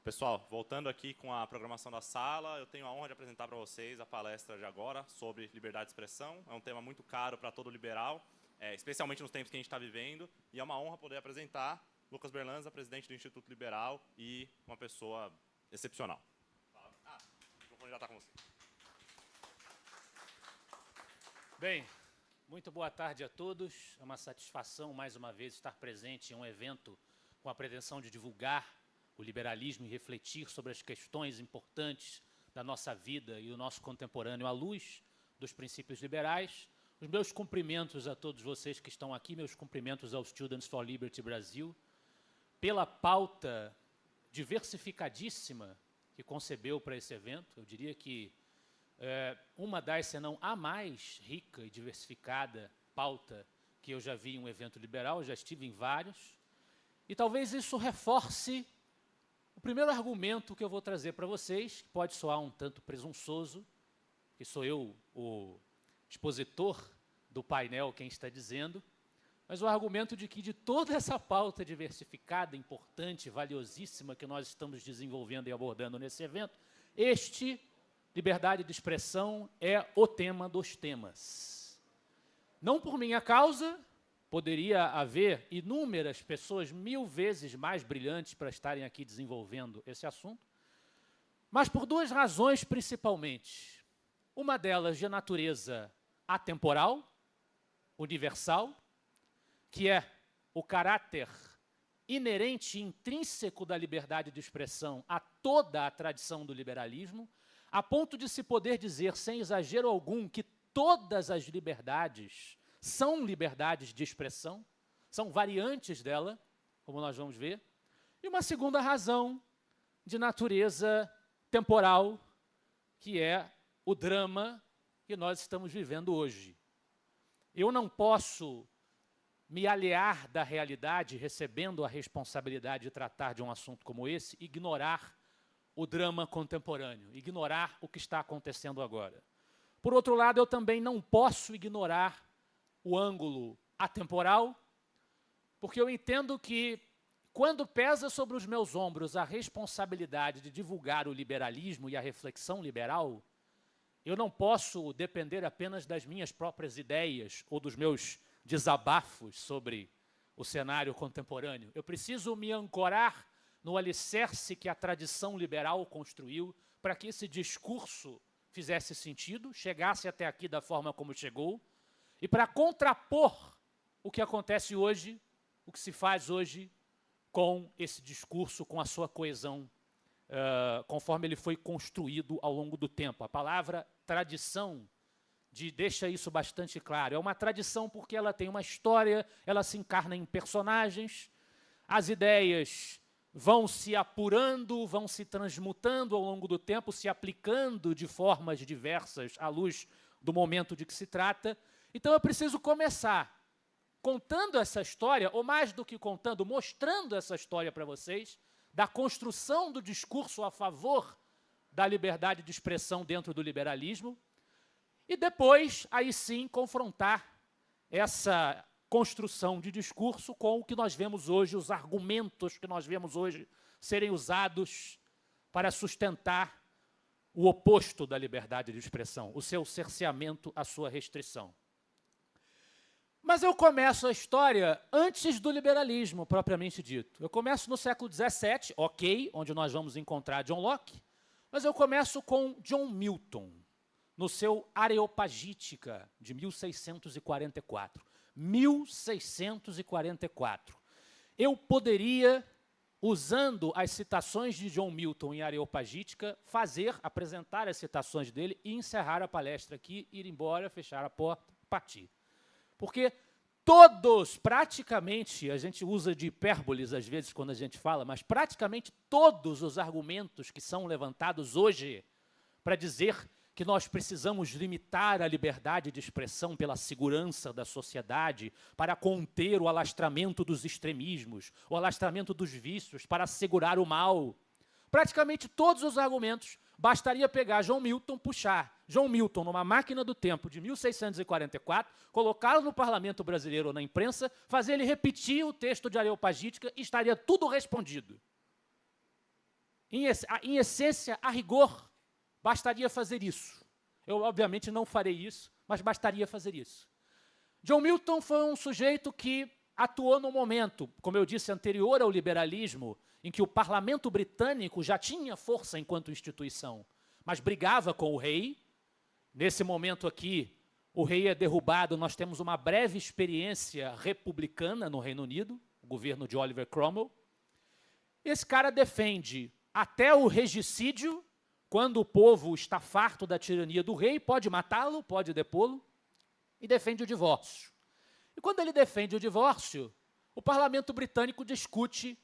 Pessoal, voltando aqui com a programação da sala, eu tenho a honra de apresentar para vocês a palestra de agora sobre liberdade de expressão. É um tema muito caro para todo liberal, especialmente nos tempos que a gente está vivendo, e é uma honra poder apresentar Lucas Berlanza, presidente do Instituto Liberal e uma pessoa excepcional. O microfone já está com você. Bem, muito boa tarde a todos. É uma satisfação, mais uma vez, estar presente em um evento com a pretensão de divulgar o liberalismo e refletir sobre as questões importantes da nossa vida e do nosso contemporâneo à luz dos princípios liberais. Os meus cumprimentos a todos vocês que estão aqui, meus cumprimentos ao Students for Liberty Brasil, pela pauta diversificadíssima que concebeu para esse evento. Eu diria que uma das, se não a mais rica e diversificada pauta que eu já vi em um evento liberal, eu já estive em vários, e talvez isso reforce o primeiro argumento que eu vou trazer para vocês, que pode soar um tanto presunçoso, que sou eu o expositor do painel quem está dizendo, mas o argumento de que de toda essa pauta diversificada, importante, valiosíssima que nós estamos desenvolvendo e abordando nesse evento, liberdade de expressão é o tema dos temas. Não por minha causa, poderia haver inúmeras pessoas 1000 vezes mais brilhantes para estarem aqui desenvolvendo esse assunto, mas por duas razões principalmente. Uma delas de natureza atemporal, universal, que é o caráter inerente e intrínseco da liberdade de expressão a toda a tradição do liberalismo, a ponto de se poder dizer, sem exagero algum, que todas as liberdades são liberdades de expressão, são variantes dela, como nós vamos ver. E uma segunda razão de natureza temporal, que é o drama que nós estamos vivendo hoje. Eu não posso me aliar da realidade, recebendo a responsabilidade de tratar de um assunto como esse, ignorar o drama contemporâneo, ignorar o que está acontecendo agora. Por outro lado, eu também não posso ignorar o ângulo atemporal, porque eu entendo que, quando pesa sobre os meus ombros a responsabilidade de divulgar o liberalismo e a reflexão liberal, eu não posso depender apenas das minhas próprias ideias ou dos meus desabafos sobre o cenário contemporâneo. Eu preciso me ancorar no alicerce que a tradição liberal construiu para que esse discurso fizesse sentido, chegasse até aqui da forma como chegou, e para contrapor o que acontece hoje, o que se faz hoje com esse discurso, com a sua coesão, conforme ele foi construído ao longo do tempo. A palavra tradição deixa isso bastante claro. É uma tradição porque ela tem uma história, ela se encarna em personagens, as ideias vão se apurando, vão se transmutando ao longo do tempo, se aplicando de formas diversas à luz do momento de que se trata. Então, eu preciso começar contando essa história, ou mais do que contando, mostrando essa história para vocês, da construção do discurso a favor da liberdade de expressão dentro do liberalismo, e depois, aí sim, confrontar essa construção de discurso com o que nós vemos hoje, os argumentos que nós vemos hoje serem usados para sustentar o oposto da liberdade de expressão, o seu cerceamento, a sua restrição. Mas eu começo a história antes do liberalismo, propriamente dito. Eu começo no século XVII, ok, onde nós vamos encontrar John Locke, mas eu começo com John Milton, no seu Areopagítica, de 1644. 1644. Eu poderia, usando as citações de John Milton em Areopagítica, apresentar as citações dele e encerrar a palestra aqui, ir embora, fechar a porta, partir. Porque todos, praticamente, a gente usa de hipérboles às vezes quando a gente fala, mas praticamente todos os argumentos que são levantados hoje para dizer que nós precisamos limitar a liberdade de expressão pela segurança da sociedade, para conter o alastramento dos extremismos, o alastramento dos vícios, para assegurar o mal. Praticamente todos os argumentos, bastaria pegar John Milton, puxar John Milton numa máquina do tempo de 1644, colocá-lo no parlamento brasileiro ou na imprensa, fazer ele repetir o texto de Areopagítica e estaria tudo respondido. Em essência, a rigor, bastaria fazer isso. Eu, obviamente, não farei isso, mas bastaria fazer isso. John Milton foi um sujeito que atuou num momento, como eu disse, anterior ao liberalismo, em que o parlamento britânico já tinha força enquanto instituição, mas brigava com o rei. Nesse momento aqui, o rei é derrubado, nós temos uma breve experiência republicana no Reino Unido, o governo de Oliver Cromwell. Esse cara defende até o regicídio, quando o povo está farto da tirania do rei, pode matá-lo, pode depô-lo, e defende o divórcio. E quando ele defende o divórcio, o parlamento britânico discute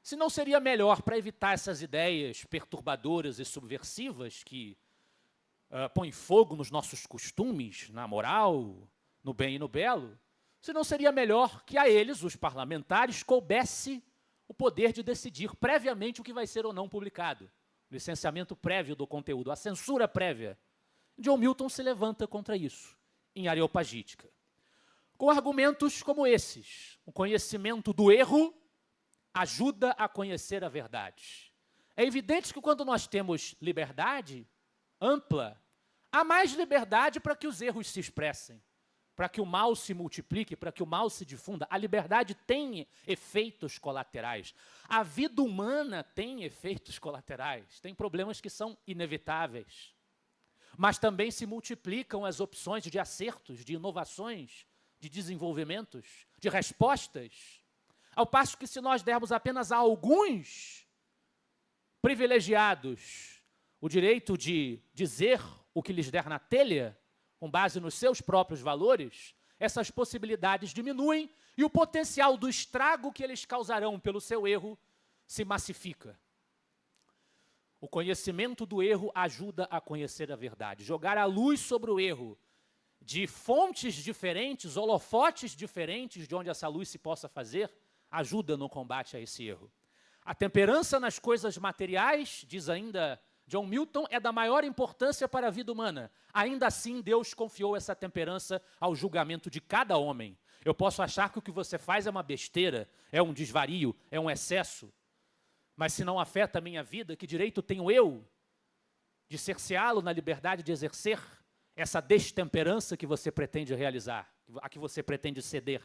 se não seria melhor, para evitar essas ideias perturbadoras e subversivas que põem fogo nos nossos costumes, na moral, no bem e no belo, se não seria melhor que a eles, os parlamentares, coubesse o poder de decidir previamente o que vai ser ou não publicado. O licenciamento prévio do conteúdo, a censura prévia. John Milton se levanta contra isso, em Areopagítica, com argumentos como esses. O conhecimento do erro ajuda a conhecer a verdade. É evidente que quando nós temos liberdade ampla, há mais liberdade para que os erros se expressem, para que o mal se multiplique, para que o mal se difunda. A liberdade tem efeitos colaterais. A vida humana tem efeitos colaterais, tem problemas que são inevitáveis. Mas também se multiplicam as opções de acertos, de inovações, de desenvolvimentos, de respostas. Ao passo que se nós dermos apenas a alguns privilegiados o direito de dizer o que lhes der na telha, com base nos seus próprios valores, essas possibilidades diminuem e o potencial do estrago que eles causarão pelo seu erro se massifica. O conhecimento do erro ajuda a conhecer a verdade. Jogar a luz sobre o erro de fontes diferentes, holofotes diferentes de onde essa luz se possa fazer, ajuda no combate a esse erro. A temperança nas coisas materiais, diz ainda John Milton, é da maior importância para a vida humana. Ainda assim, Deus confiou essa temperança ao julgamento de cada homem. Eu posso achar que o que você faz é uma besteira, é um desvario, é um excesso. Mas se não afeta a minha vida, que direito tenho eu de cerceá-lo na liberdade de exercer essa destemperança que você pretende realizar, a que você pretende ceder?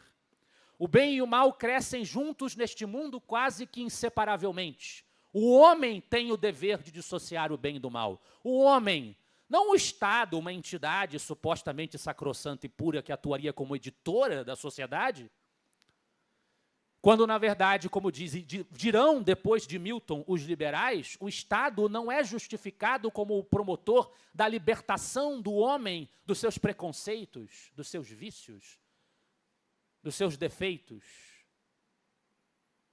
O bem e o mal crescem juntos neste mundo quase que inseparavelmente. O homem tem o dever de dissociar o bem do mal. O homem, não o Estado, uma entidade supostamente sacrossanta e pura que atuaria como editora da sociedade, quando, na verdade, como dirão depois de Milton os liberais, o Estado não é justificado como o promotor da libertação do homem dos seus preconceitos, dos seus vícios, dos seus defeitos.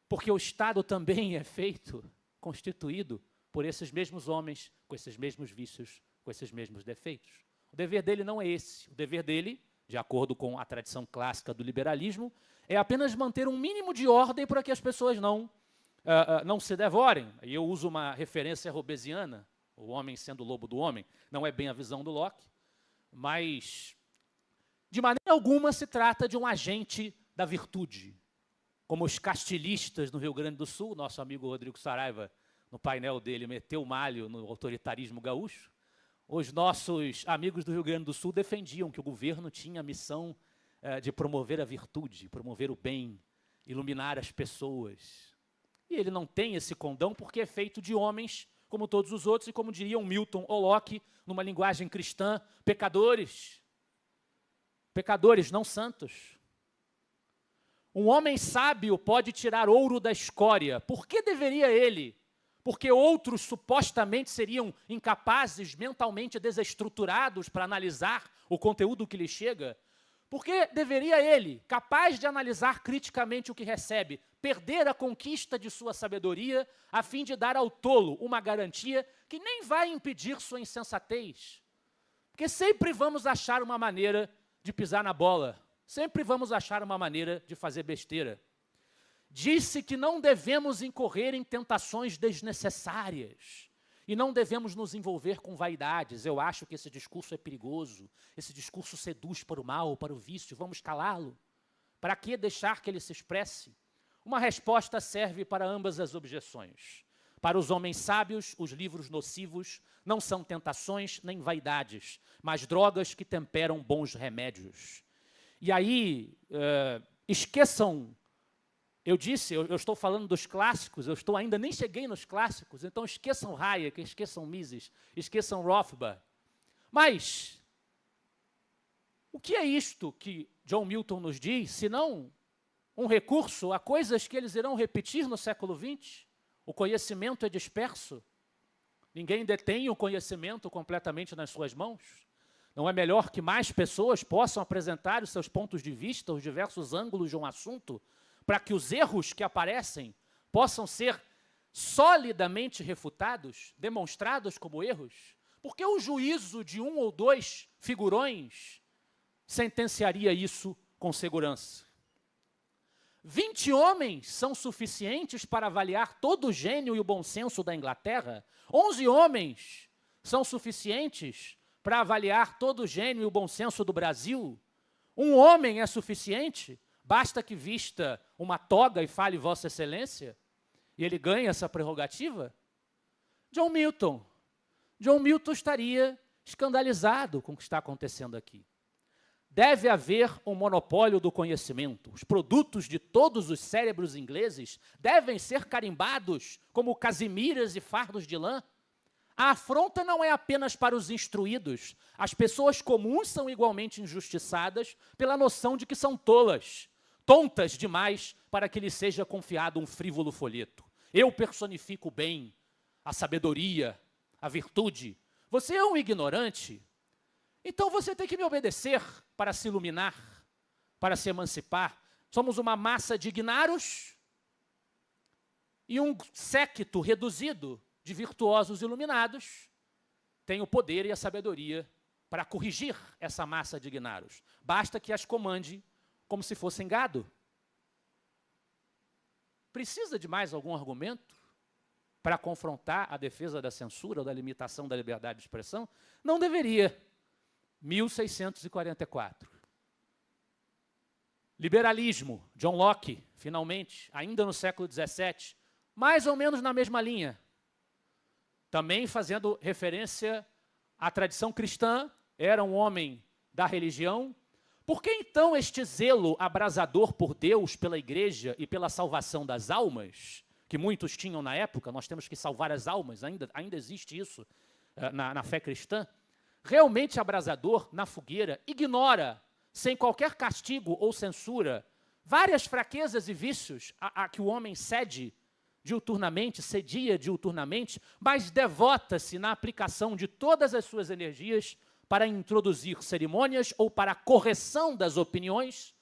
Porque o Estado também é feito, constituído por esses mesmos homens, com esses mesmos vícios, com esses mesmos defeitos. O dever dele não é esse. O dever dele, de acordo com a tradição clássica do liberalismo, é apenas manter um mínimo de ordem para que as pessoas não se devorem. E eu uso uma referência hobbesiana, o homem sendo o lobo do homem. Não é bem a visão do Locke, mas de maneira alguma se trata de um agente da virtude. Como os castilistas no Rio Grande do Sul, nosso amigo Rodrigo Saraiva, no painel dele, meteu malho no autoritarismo gaúcho, os nossos amigos do Rio Grande do Sul defendiam que o governo tinha a missão de promover a virtude, promover o bem, iluminar as pessoas. E ele não tem esse condão porque é feito de homens como todos os outros e, como diriam Milton ou Locke, numa linguagem cristã, pecadores. Pecadores, não santos. Um homem sábio pode tirar ouro da escória. Por que deveria ele? Porque outros supostamente seriam incapazes, mentalmente desestruturados para analisar o conteúdo que lhe chega. Por que deveria ele, capaz de analisar criticamente o que recebe, perder a conquista de sua sabedoria a fim de dar ao tolo uma garantia que nem vai impedir sua insensatez? Porque sempre vamos achar uma maneira de pisar na bola. Sempre vamos achar uma maneira de fazer besteira. Disse que não devemos incorrer em tentações desnecessárias e não devemos nos envolver com vaidades. Eu acho que esse discurso é perigoso, esse discurso seduz para o mal, para o vício, vamos calá-lo. Para que deixar que ele se expresse? Uma resposta serve para ambas as objeções. Para os homens sábios, os livros nocivos não são tentações nem vaidades, mas drogas que temperam bons remédios. E aí, esqueçam, eu estou falando dos clássicos, ainda nem cheguei nos clássicos, então esqueçam Hayek, esqueçam Mises, esqueçam Rothbard. Mas, o que é isto que John Milton nos diz, senão um recurso a coisas que eles irão repetir no século XX? O conhecimento é disperso. Ninguém detém o conhecimento completamente nas suas mãos. Não é melhor que mais pessoas possam apresentar os seus pontos de vista, os diversos ângulos de um assunto, para que os erros que aparecem possam ser solidamente refutados, demonstrados como erros? Porque o juízo de um ou dois figurões sentenciaria isso com segurança. 20 homens são suficientes para avaliar todo o gênio e o bom senso da Inglaterra? 11 homens são suficientes para avaliar todo o gênio e o bom senso do Brasil? Um homem é suficiente? Basta que vista uma toga e fale Vossa Excelência? E ele ganha essa prerrogativa? John Milton estaria escandalizado com o que está acontecendo aqui. Deve haver um monopólio do conhecimento. Os produtos de todos os cérebros ingleses devem ser carimbados como casimiras e fardos de lã. A afronta não é apenas para os instruídos. As pessoas comuns são igualmente injustiçadas pela noção de que são tolas, tontas demais para que lhes seja confiado um frívolo folheto. Eu personifico o bem, a sabedoria, a virtude. Você é um ignorante? Então você tem que me obedecer para se iluminar, para se emancipar. Somos uma massa de ignaros e um séquito reduzido de virtuosos iluminados tem o poder e a sabedoria para corrigir essa massa de ignaros. Basta que as comande como se fossem gado. Precisa de mais algum argumento para confrontar a defesa da censura ou da limitação da liberdade de expressão? Não deveria. 1644. Liberalismo, John Locke, finalmente, ainda no século XVII, mais ou menos na mesma linha. Também fazendo referência à tradição cristã, era um homem da religião. Por que então este zelo abrasador por Deus, pela igreja e pela salvação das almas, que muitos tinham na época? Nós temos que salvar as almas, ainda existe isso na fé cristã. Realmente abrasador, na fogueira, ignora, sem qualquer castigo ou censura, várias fraquezas e vícios a que o homem cedia diuturnamente, mas devota-se na aplicação de todas as suas energias para introduzir cerimônias ou para a correção das opiniões,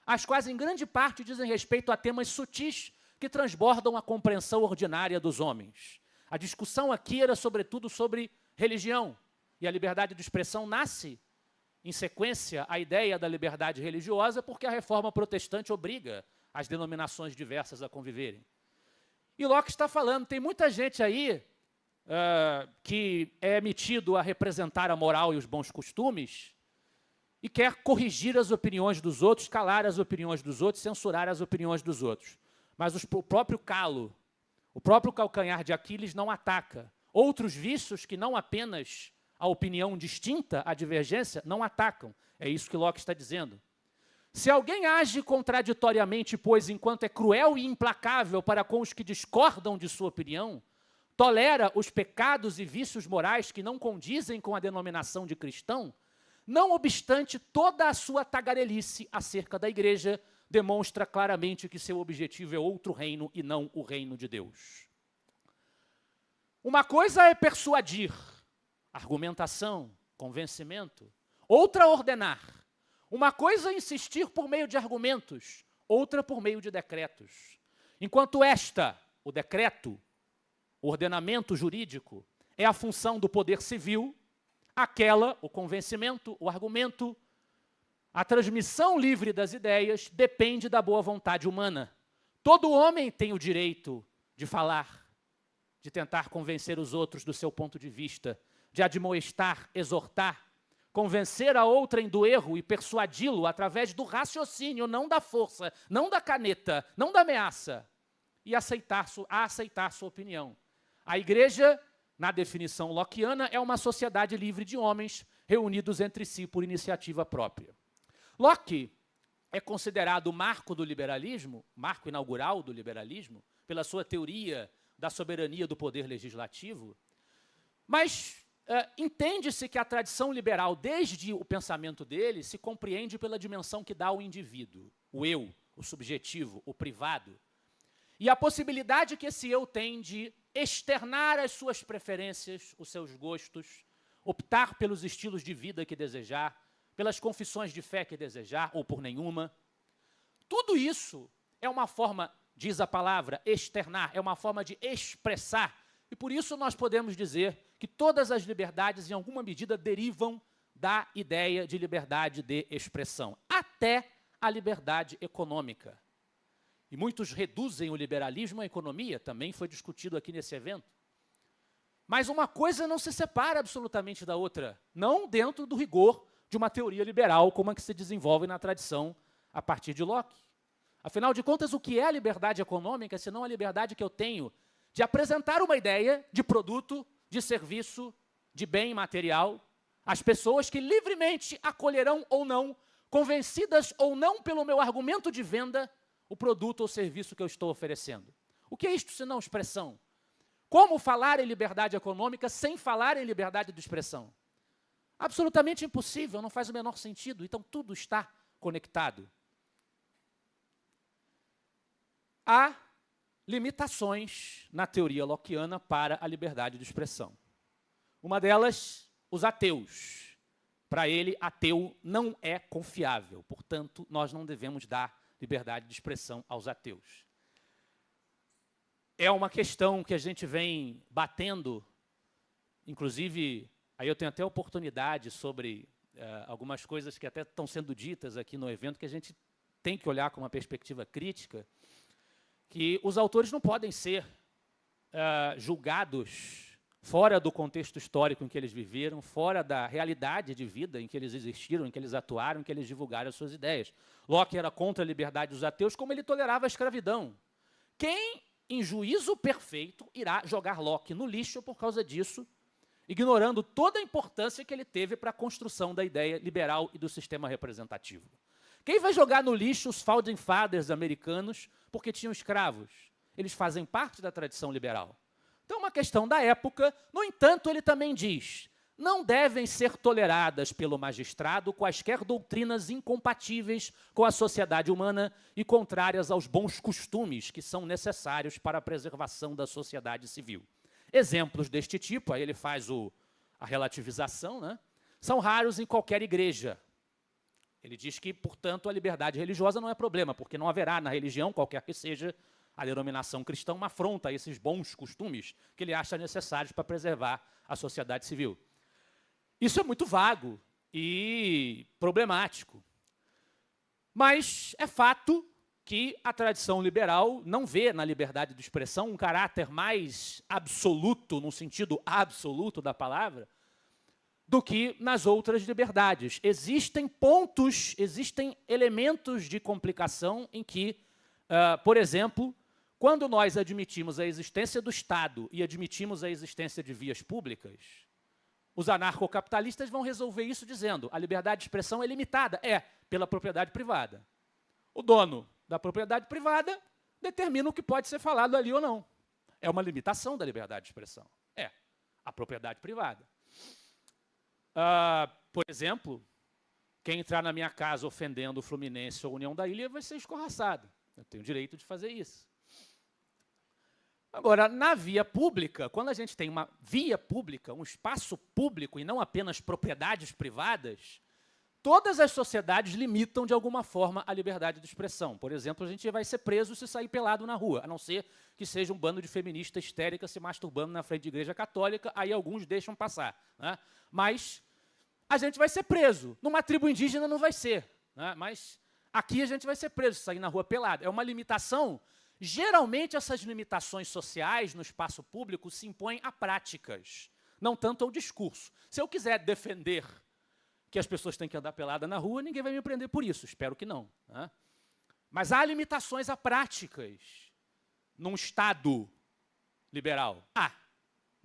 as quais em grande parte dizem respeito a temas sutis que transbordam a compreensão ordinária dos homens. A discussão aqui era sobretudo sobre religião, e a liberdade de expressão nasce, em sequência, à ideia da liberdade religiosa, porque a reforma protestante obriga as denominações diversas a conviverem. E Locke está falando, tem muita gente aí que é metido a representar a moral e os bons costumes e quer corrigir as opiniões dos outros, calar as opiniões dos outros, censurar as opiniões dos outros. Mas o próprio calo, o próprio calcanhar de Aquiles não ataca. Outros vícios que não apenas a opinião distinta, a divergência, não atacam. É isso que Locke está dizendo. Se alguém age contraditoriamente, pois, enquanto é cruel e implacável para com os que discordam de sua opinião, tolera os pecados e vícios morais que não condizem com a denominação de cristão, não obstante toda a sua tagarelice acerca da igreja, demonstra claramente que seu objetivo é outro reino e não o reino de Deus. Uma coisa é persuadir, argumentação, convencimento. Outra, ordenar. Uma coisa é insistir por meio de argumentos, outra por meio de decretos. Enquanto esta, o decreto, o ordenamento jurídico, é a função do poder civil, aquela, o convencimento, o argumento, a transmissão livre das ideias depende da boa vontade humana. Todo homem tem o direito de falar, de tentar convencer os outros do seu ponto de vista, de admoestar, exortar, convencer a outrem do erro e persuadi-lo através do raciocínio, não da força, não da caneta, não da ameaça, e aceitar sua opinião. A igreja, na definição lockeana, é uma sociedade livre de homens reunidos entre si por iniciativa própria. Locke é considerado o marco do liberalismo, marco inaugural do liberalismo, pela sua teoria da soberania do poder legislativo, mas entende-se que a tradição liberal, desde o pensamento dele, se compreende pela dimensão que dá ao indivíduo, o eu, o subjetivo, o privado, e a possibilidade que esse eu tem de externar as suas preferências, os seus gostos, optar pelos estilos de vida que desejar, pelas confissões de fé que desejar, ou por nenhuma. Tudo isso é uma forma, diz a palavra, externar, é uma forma de expressar. E por isso nós podemos dizer que todas as liberdades, em alguma medida, derivam da ideia de liberdade de expressão, até a liberdade econômica. E muitos reduzem o liberalismo à economia, também foi discutido aqui nesse evento. Mas uma coisa não se separa absolutamente da outra, não dentro do rigor de uma teoria liberal como a que se desenvolve na tradição a partir de Locke. Afinal de contas, o que é a liberdade econômica, senão a liberdade que eu tenho de apresentar uma ideia de produto, de serviço, de bem material, às pessoas que livremente acolherão ou não, convencidas ou não pelo meu argumento de venda, o produto ou serviço que eu estou oferecendo. O que é isto senão expressão? Como falar em liberdade econômica sem falar em liberdade de expressão? Absolutamente impossível, não faz o menor sentido. Então, tudo está conectado. Há limitações na teoria lockeana para a liberdade de expressão. Uma delas, os ateus. Para ele, ateu não é confiável. Portanto, nós não devemos dar liberdade de expressão aos ateus. É uma questão que a gente vem batendo, inclusive, aí eu tenho até oportunidade sobre algumas coisas que até estão sendo ditas aqui no evento, que a gente tem que olhar com uma perspectiva crítica, que os autores não podem ser julgados fora do contexto histórico em que eles viveram, fora da realidade de vida em que eles existiram, em que eles atuaram, em que eles divulgaram as suas ideias. Locke era contra a liberdade dos ateus, como ele tolerava a escravidão. Quem, em juízo perfeito, irá jogar Locke no lixo por causa disso, ignorando toda a importância que ele teve para a construção da ideia liberal e do sistema representativo? Quem vai jogar no lixo os Founding Fathers americanos porque tinham escravos? Eles fazem parte da tradição liberal. Então, é uma questão da época. No entanto, ele também diz: não devem ser toleradas pelo magistrado quaisquer doutrinas incompatíveis com a sociedade humana e contrárias aos bons costumes que são necessários para a preservação da sociedade civil. Exemplos deste tipo, aí ele faz a relativização, né, são raros em qualquer igreja. Ele diz que, portanto, a liberdade religiosa não é problema, porque não haverá na religião, qualquer que seja a denominação cristã, uma afronta a esses bons costumes que ele acha necessários para preservar a sociedade civil. Isso é muito vago e problemático. Mas é fato que a tradição liberal não vê na liberdade de expressão um caráter mais absoluto, no sentido absoluto da palavra, do que nas outras liberdades. Existem pontos, existem elementos de complicação em que, por exemplo, quando nós admitimos a existência do Estado e admitimos a existência de vias públicas, os anarcocapitalistas vão resolver isso dizendo: a liberdade de expressão é limitada, pela propriedade privada. O dono da propriedade privada determina o que pode ser falado ali ou não. É uma limitação da liberdade de expressão. A propriedade privada. Por exemplo, quem entrar na minha casa ofendendo o Fluminense ou a União da Ilha vai ser escorraçado. Eu tenho o direito de fazer isso. Agora, na via pública, quando a gente tem uma via pública, um espaço público e não apenas propriedades privadas, todas as sociedades limitam de alguma forma a liberdade de expressão. Por exemplo, a gente vai ser preso se sair pelado na rua, a não ser que seja um bando de feministas histéricas se masturbando na frente de igreja católica, aí alguns deixam passar, né? Mas a gente vai ser preso. Numa tribo indígena não vai ser, né? Mas aqui a gente vai ser preso se sair na rua pelado. É uma limitação. Geralmente, essas limitações sociais no espaço público se impõem a práticas, não tanto ao discurso. Se eu quiser defender que as pessoas têm que andar pelada na rua, ninguém vai me prender por isso, espero que não, né? Mas há limitações a práticas num Estado liberal.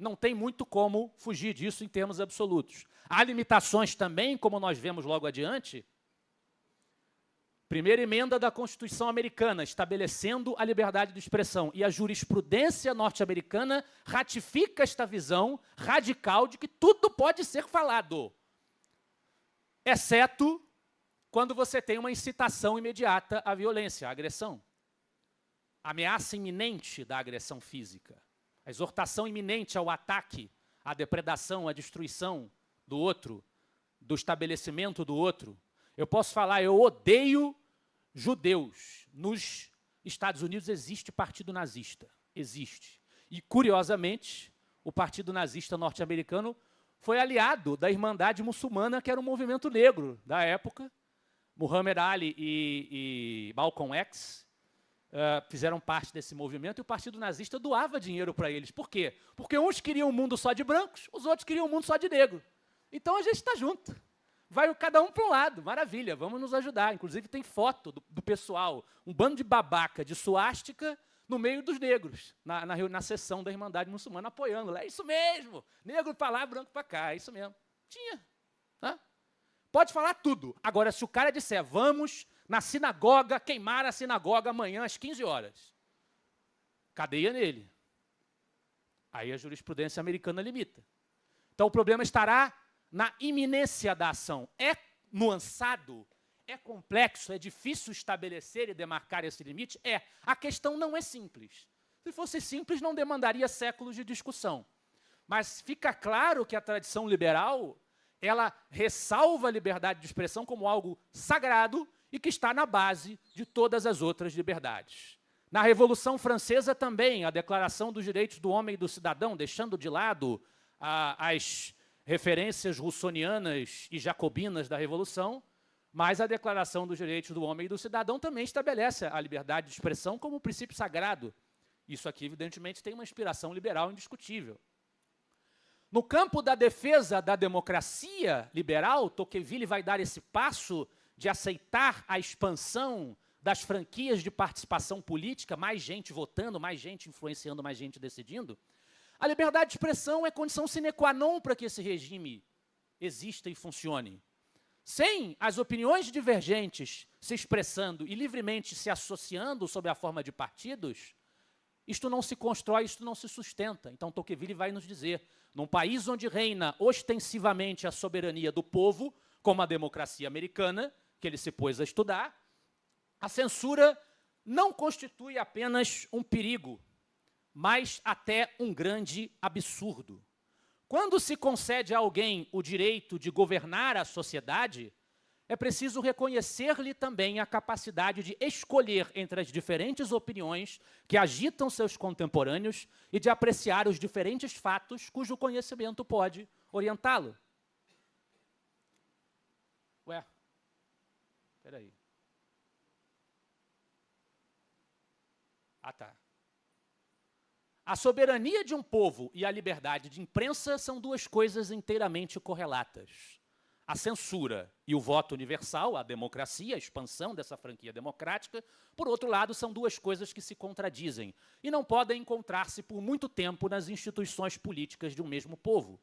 não tem muito como fugir disso em termos absolutos. Há limitações também, como nós vemos logo adiante. Primeira emenda da Constituição americana, estabelecendo a liberdade de expressão. E a jurisprudência norte-americana ratifica esta visão radical de que tudo pode ser falado, exceto quando você tem uma incitação imediata à violência, à agressão. A ameaça iminente da agressão física. A exortação iminente ao ataque, à depredação, à destruição do outro, do estabelecimento do outro. Eu posso falar, eu odeio judeus. Nos Estados Unidos existe partido nazista. Existe. E, curiosamente, o partido nazista norte-americano foi aliado da Irmandade Muçulmana, que era um movimento negro da época. Muhammad Ali e Malcolm X fizeram parte desse movimento e o partido nazista doava dinheiro para eles. Por quê? Porque uns queriam um mundo só de brancos, os outros queriam um mundo só de negro. Então a gente está junto. Vai cada um para um lado, maravilha, vamos nos ajudar. Inclusive tem foto do pessoal, um bando de babaca de suástica no meio dos negros, na sessão da Irmandade Muçulmana, apoiando. É isso mesmo, negro para lá, branco para cá, é isso mesmo. Tinha. Né? Pode falar tudo. Agora, se o cara disser, vamos na sinagoga, queimar a sinagoga amanhã às 15 horas, cadeia nele. Aí a jurisprudência americana limita. Então o problema estará na iminência da ação. É nuançado, é complexo, é difícil estabelecer e demarcar esse limite? É. A questão não é simples. Se fosse simples, não demandaria séculos de discussão. Mas fica claro que a tradição liberal, ela ressalva a liberdade de expressão como algo sagrado e que está na base de todas as outras liberdades. Na Revolução Francesa também, a Declaração dos Direitos do Homem e do Cidadão, deixando de lado as referências russonianas e jacobinas da Revolução, mas a Declaração dos Direitos do Homem e do Cidadão também estabelece a liberdade de expressão como um princípio sagrado. Isso aqui, evidentemente, tem uma inspiração liberal indiscutível. No campo da defesa da democracia liberal, Tocqueville vai dar esse passo de aceitar a expansão das franquias de participação política, mais gente votando, mais gente influenciando, mais gente decidindo. A liberdade de expressão é condição sine qua non para que esse regime exista e funcione. Sem as opiniões divergentes se expressando e livremente se associando sob a forma de partidos, isto não se constrói, isto não se sustenta. Então Tocqueville vai nos dizer, num país onde reina ostensivamente a soberania do povo, como a democracia americana, que ele se pôs a estudar, a censura não constitui apenas um perigo, mas até um grande absurdo. Quando se concede a alguém o direito de governar a sociedade, é preciso reconhecer-lhe também a capacidade de escolher entre as diferentes opiniões que agitam seus contemporâneos e de apreciar os diferentes fatos cujo conhecimento pode orientá-lo. Ué, espera aí. Ah, tá. A soberania de um povo e a liberdade de imprensa são duas coisas inteiramente correlatas. A censura e o voto universal, a democracia, a expansão dessa franquia democrática, por outro lado, são duas coisas que se contradizem e não podem encontrar-se por muito tempo nas instituições políticas de um mesmo povo.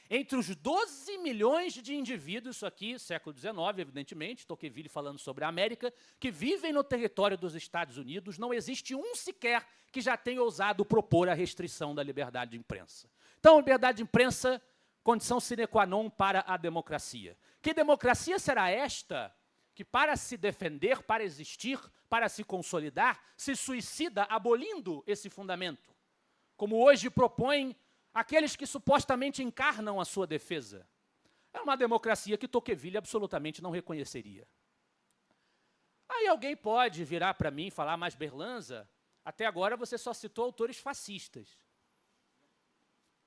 Entre os 12 milhões de indivíduos, isso aqui, século XIX, evidentemente, Tocqueville falando sobre a América, que vivem no território dos Estados Unidos, não existe um sequer que já tenha ousado propor a restrição da liberdade de imprensa. Então, liberdade de imprensa, condição sine qua non para a democracia. Que democracia será esta que, para se defender, para existir, para se consolidar, se suicida abolindo esse fundamento? Como hoje propõem aqueles que supostamente encarnam a sua defesa. É uma democracia que Tocqueville absolutamente não reconheceria. Aí alguém pode virar para mim e falar, mas Berlanza, até agora você só citou autores fascistas.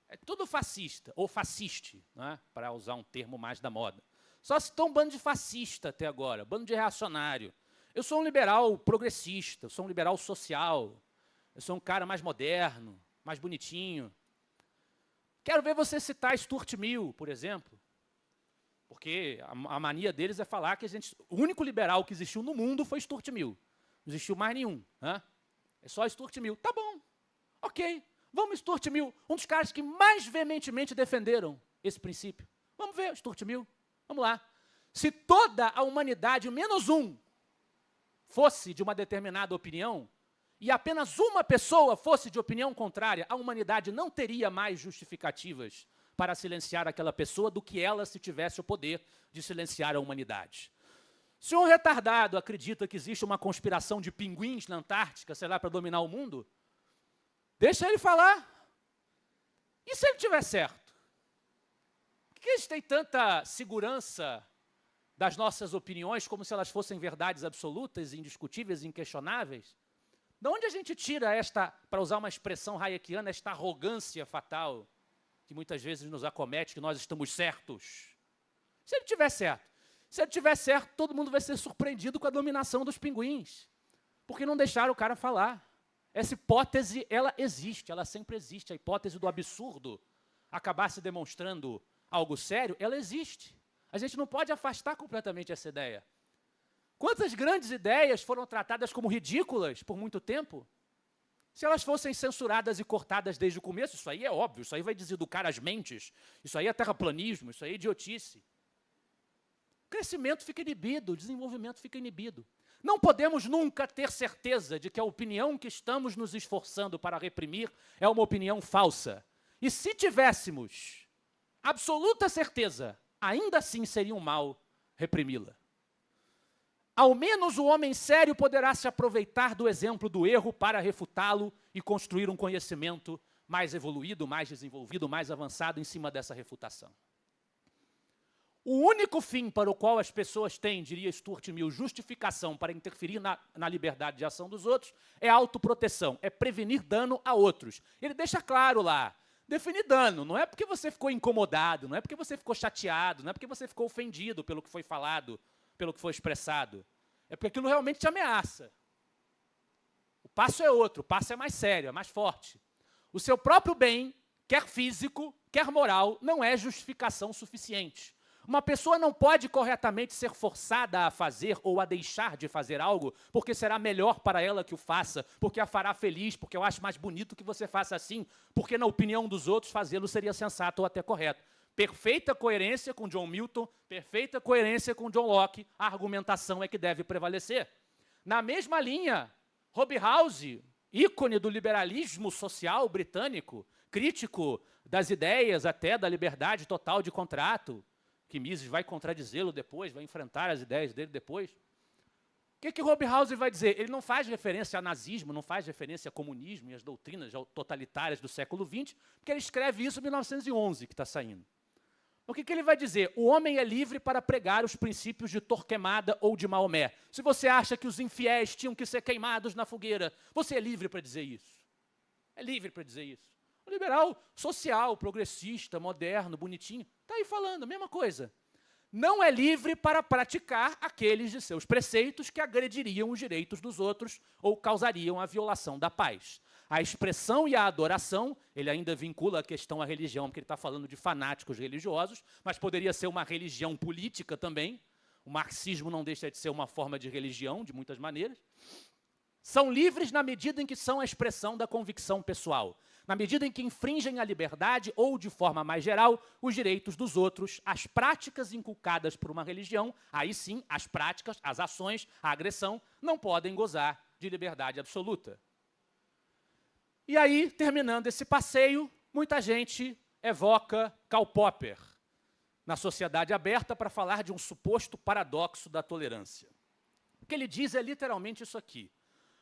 É tudo fascista, ou fasciste, né, para usar um termo mais da moda. Só citou um bando de fascista até agora, bando de reacionário. Eu sou um liberal progressista, eu sou um liberal social, eu sou um cara mais moderno, mais bonitinho. Quero ver você citar Stuart Mill, por exemplo, porque a mania deles é falar que o único liberal que existiu no mundo foi Stuart Mill. Não existiu mais nenhum. Né? É só Stuart Mill. Tá bom, ok. Vamos, Stuart Mill, um dos caras que mais veementemente defenderam esse princípio. Vamos ver, Stuart Mill, vamos lá. Se toda a humanidade, menos um, fosse de uma determinada opinião, e apenas uma pessoa fosse de opinião contrária, a humanidade não teria mais justificativas para silenciar aquela pessoa do que ela se tivesse o poder de silenciar a humanidade. Se um retardado acredita que existe uma conspiração de pinguins na Antártica, sei lá, para dominar o mundo, deixa ele falar. E se ele tiver certo? Por que eles têm tanta segurança das nossas opiniões como se elas fossem verdades absolutas, indiscutíveis, inquestionáveis? De onde a gente tira esta, para usar uma expressão hayekiana, esta arrogância fatal que muitas vezes nos acomete, que nós estamos certos? Se ele tiver certo. Se ele tiver certo, todo mundo vai ser surpreendido com a dominação dos pinguins, porque não deixaram o cara falar. Essa hipótese, ela existe, ela sempre existe. A hipótese do absurdo acabar se demonstrando algo sério, ela existe. A gente não pode afastar completamente essa ideia. Quantas grandes ideias foram tratadas como ridículas por muito tempo? Se elas fossem censuradas e cortadas desde o começo, isso aí é óbvio, isso aí vai deseducar as mentes, isso aí é terraplanismo, isso aí é idiotice. O crescimento fica inibido, o desenvolvimento fica inibido. Não podemos nunca ter certeza de que a opinião que estamos nos esforçando para reprimir é uma opinião falsa. E se tivéssemos absoluta certeza, ainda assim seria um mal reprimi-la. Ao menos o homem sério poderá se aproveitar do exemplo do erro para refutá-lo e construir um conhecimento mais evoluído, mais desenvolvido, mais avançado em cima dessa refutação. O único fim para o qual as pessoas têm, diria Stuart Mill, justificação para interferir na liberdade de ação dos outros é a autoproteção, é prevenir dano a outros. Ele deixa claro lá, definir dano, não é porque você ficou incomodado, não é porque você ficou chateado, não é porque você ficou ofendido pelo que foi falado, pelo que foi expressado. É porque aquilo realmente te ameaça. O passo é outro, o passo é mais sério, é mais forte. O seu próprio bem, quer físico, quer moral, não é justificação suficiente. Uma pessoa não pode corretamente ser forçada a fazer ou a deixar de fazer algo porque será melhor para ela que o faça, porque a fará feliz, porque eu acho mais bonito que você faça assim, porque na opinião dos outros fazê-lo seria sensato ou até correto. Perfeita coerência com John Milton, perfeita coerência com John Locke, a argumentação é que deve prevalecer. Na mesma linha, Hobhouse, ícone do liberalismo social britânico, crítico das ideias até da liberdade total de contrato, que Mises vai contradizê-lo depois, vai enfrentar as ideias dele depois. O que Hobhouse vai dizer? Ele não faz referência a nazismo, não faz referência a comunismo e as doutrinas totalitárias do século XX, porque ele escreve isso em 1911, que está saindo. O que ele vai dizer? O homem é livre para pregar os princípios de Torquemada ou de Maomé. Se você acha que os infiéis tinham que ser queimados na fogueira, você é livre para dizer isso. É livre para dizer isso. O liberal social, progressista, moderno, bonitinho, está aí falando a mesma coisa. Não é livre para praticar aqueles de seus preceitos que agrediriam os direitos dos outros ou causariam a violação da paz. A expressão e a adoração, ele ainda vincula a questão à religião, porque ele está falando de fanáticos religiosos, mas poderia ser uma religião política também. O marxismo não deixa de ser uma forma de religião, de muitas maneiras. São livres na medida em que são a expressão da convicção pessoal, na medida em que infringem a liberdade ou, de forma mais geral, os direitos dos outros, as práticas inculcadas por uma religião, aí sim, as práticas, as ações, a agressão, não podem gozar de liberdade absoluta. E aí, terminando esse passeio, muita gente evoca Karl Popper na Sociedade Aberta para falar de um suposto paradoxo da tolerância. O que ele diz é literalmente isso aqui.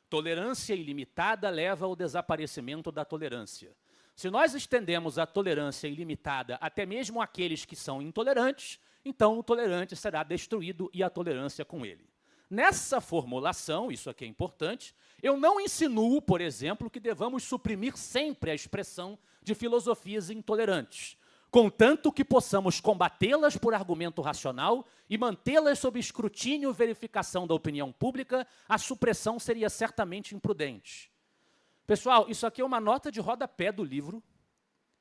Tolerância ilimitada leva ao desaparecimento da tolerância. Se nós estendemos a tolerância ilimitada até mesmo àqueles que são intolerantes, então o tolerante será destruído e a tolerância com ele. Nessa formulação, isso aqui é importante, eu não insinuo, por exemplo, que devamos suprimir sempre a expressão de filosofias intolerantes, contanto que possamos combatê-las por argumento racional e mantê-las sob escrutínio e verificação da opinião pública, a supressão seria certamente imprudente. Pessoal, isso aqui é uma nota de rodapé do livro.